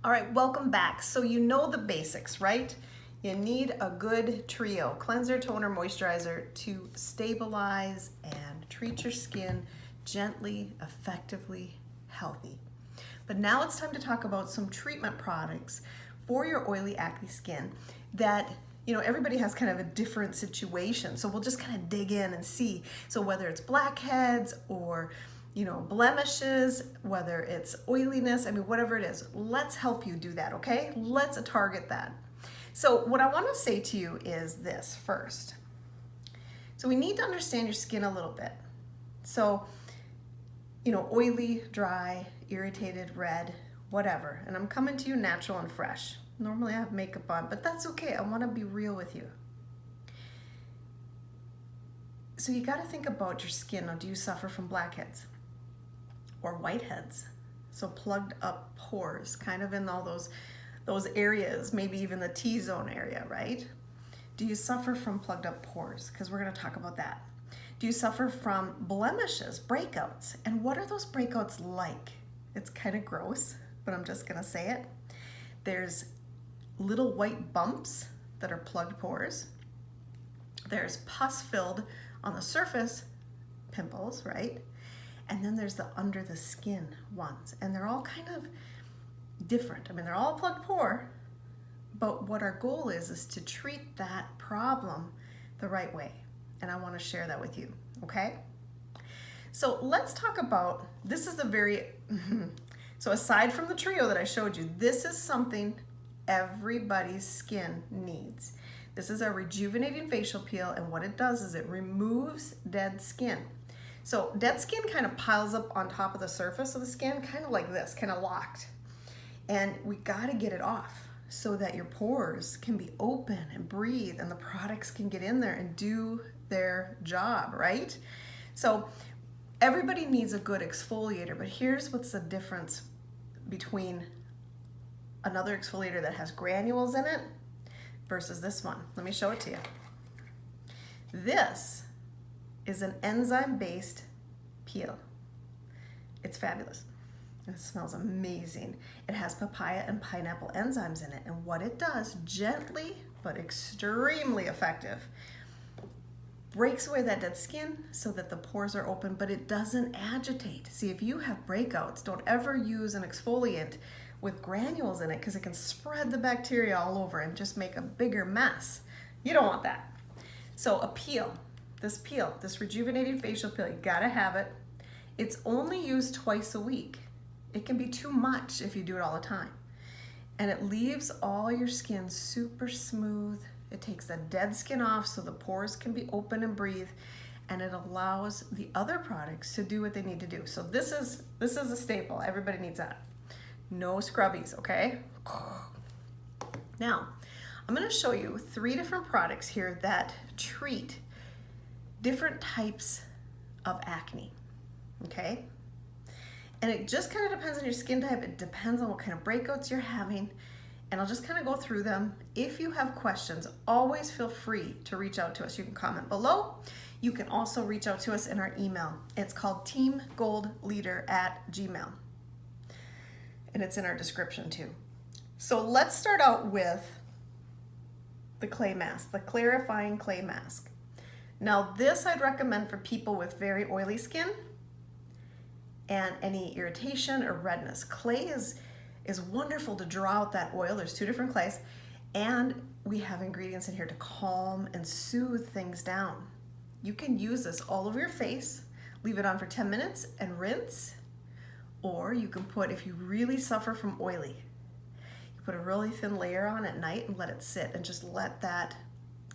All right, welcome back. So you know the basics, right? You need a good trio, cleanser, toner, moisturizer to stabilize and treat your skin gently, effectively, healthy. But now it's time to talk about some treatment products for your oily acne skin that, everybody has kind of a different situation. So we'll just kind of dig in and see. So whether it's blackheads or blemishes, whether it's oiliness, whatever it is, let's help you do that, okay? Let's target that. So what I want to say to you is this first. So we need to understand your skin a little bit. So, oily, dry, irritated, red, whatever. And I'm coming to you natural and fresh. Normally I have makeup on, but that's okay. I want to be real with you. So you got to think about your skin. Now, do you suffer from blackheads or whiteheads? So plugged up pores, kind of in all those areas, maybe even the T-zone area, right? Do you suffer from plugged up pores? Because we're going to talk about that. Do you suffer from blemishes, breakouts? And what are those breakouts like? It's kind of gross, but I'm just going to say it. There's little white bumps that are plugged pores. There's pus-filled on the surface pimples, right? And then there's the under the skin ones. And they're all kind of different. They're all plugged pore, but what our goal is to treat that problem the right way. And I want to share that with you, okay? So let's talk about, this is the very, so aside from the trio that I showed you, this is something everybody's skin needs. This is our Rejuvenating Facial Peel, and what it does is it removes dead skin. So dead skin kind of piles up on top of the surface of the skin, kind of like this, kind of locked. And we got to get it off so that your pores can be open and breathe and the products can get in there and do their job, right? So everybody needs a good exfoliator, but here's what's the difference between another exfoliator that has granules in it versus this one. Let me show it to you. This is an enzyme-based peel. It's fabulous. It smells amazing. It has papaya and pineapple enzymes in it, and what it does, gently but extremely effective, breaks away that dead skin so that the pores are open, but it doesn't agitate. See, if you have breakouts, don't ever use an exfoliant with granules in it because it can spread the bacteria all over and just make a bigger mess. You don't want that. So a peel, this Rejuvenating Facial Peel, you gotta have it. It's only used twice a week. It can be too much if you do it all the time. And it leaves all your skin super smooth. It takes the dead skin off so the pores can be open and breathe, and it allows the other products to do what they need to do. So this is a staple. Everybody needs that. No scrubbies, okay? Now, I'm going to show you 3 different products here that treat different types of acne, okay? And it just kind of depends on your skin type. It depends on what kind of breakouts you're having. And I'll just kind of go through them. If you have questions, always feel free to reach out to us. You can comment below. You can also reach out to us in our email. It's called teamgoldleader@gmail.com. And it's in our description too. So let's start out with the clay mask, the clarifying clay mask. Now this I'd recommend for people with very oily skin and any irritation or redness. Clay is wonderful to draw out that oil. There's 2 different clays, and we have ingredients in here to calm and soothe things down. You can use this all over your face, leave it on for 10 minutes and rinse, or you can put, if you really suffer from oily, you put a really thin layer on at night and let it sit and just let that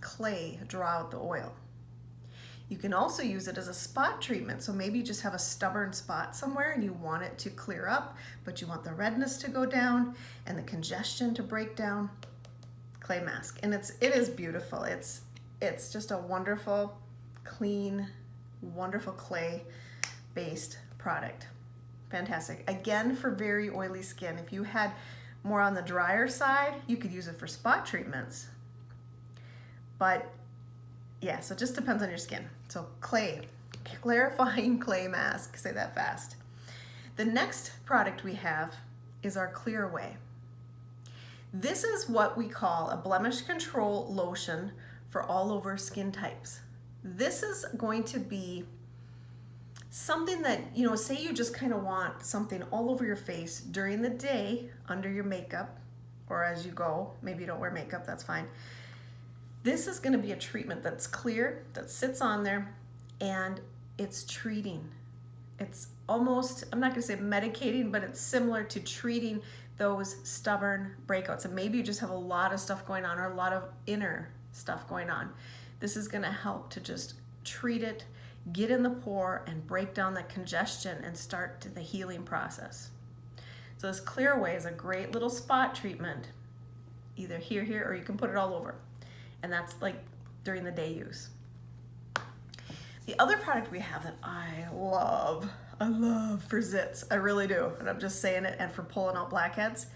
clay draw out the oil. You can also use it as a spot treatment. So maybe you just have a stubborn spot somewhere and you want it to clear up, but you want the redness to go down and the congestion to break down. Clay mask. And it is beautiful. It's just a wonderful, clean, wonderful clay-based product. Fantastic. Again, for very oily skin. If you had more on the drier side, you could use it for spot treatments. But yeah, so it just depends on your skin. So clay, clarifying clay mask, say that fast. The next product we have is our Clear Away. This is what we call a blemish control lotion for all over skin types. This is going to be something that, say you just kind of want something all over your face during the day under your makeup or as you go. Maybe you don't wear makeup, that's fine. This is going to be a treatment that's clear, that sits on there, and it's treating. It's almost, I'm not going to say medicating, but it's similar to treating those stubborn breakouts. And maybe you just have a lot of stuff going on or a lot of inner stuff going on. This is going to help to just treat it, get in the pore, and break down that congestion and start the healing process. So this Clear Away is a great little spot treatment, either here, or you can put it all over. And that's like during the day use. The other product we have that I love for zits, I really do, and I'm just saying it, and for pulling out blackheads,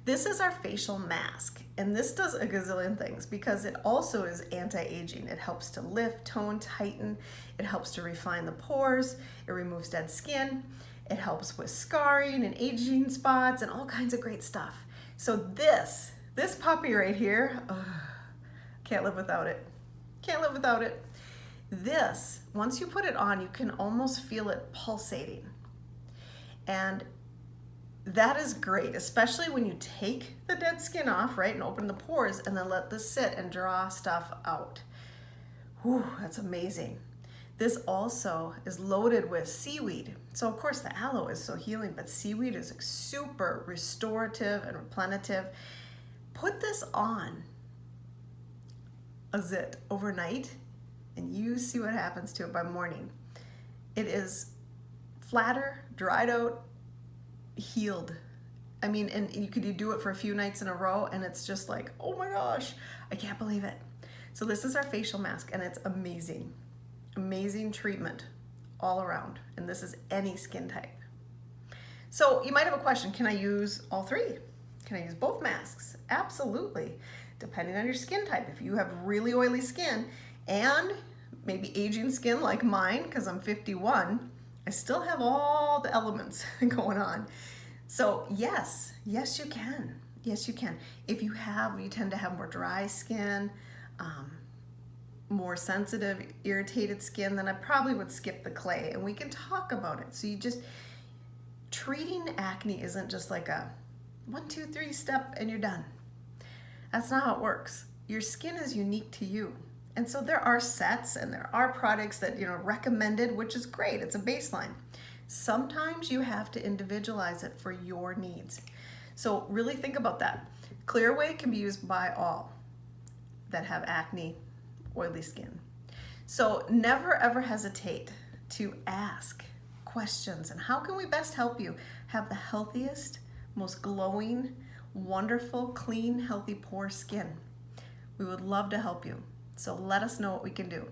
this is our facial mask. And this does a gazillion things because it also is anti-aging. It helps to lift, tone, tighten. It helps to refine the pores. It removes dead skin. It helps with scarring and aging spots and all kinds of great stuff. So this puppy right here, can't live without it. Can't live without it. This, once you put it on, you can almost feel it pulsating. And that is great, especially when you take the dead skin off, right, and open the pores and then let this sit and draw stuff out. Whew, that's amazing. This also is loaded with seaweed. So of course the aloe is so healing, but seaweed is super restorative and replenative. Put this on a zit overnight and you see what happens to it by morning. It is flatter, dried out, healed. I mean, and you could do it for a few nights in a row and it's just like, oh my gosh, I can't believe it. So this is our facial mask and it's amazing. Amazing treatment all around. And this is any skin type. So you might have a question, can I use all three? Can I use both masks? Absolutely. Depending on your skin type. If you have really oily skin and maybe aging skin like mine, because I'm 51, I still have all the elements going on. So yes, you can. Yes, you can. If you tend to have more dry skin, more sensitive, irritated skin, then I probably would skip the clay and we can talk about it. So treating acne isn't just like a 1, 2, 3 step and you're done. That's not how it works. Your skin is unique to you. And so there are sets and there are products that, recommended, which is great. It's a baseline. Sometimes you have to individualize it for your needs. So really think about that. Clear Away can be used by all that have acne, oily skin. So never ever hesitate to ask questions. And how can we best help you have the healthiest, most glowing, wonderful, clean, healthy, pore skin? We would love to help you. So let us know what we can do.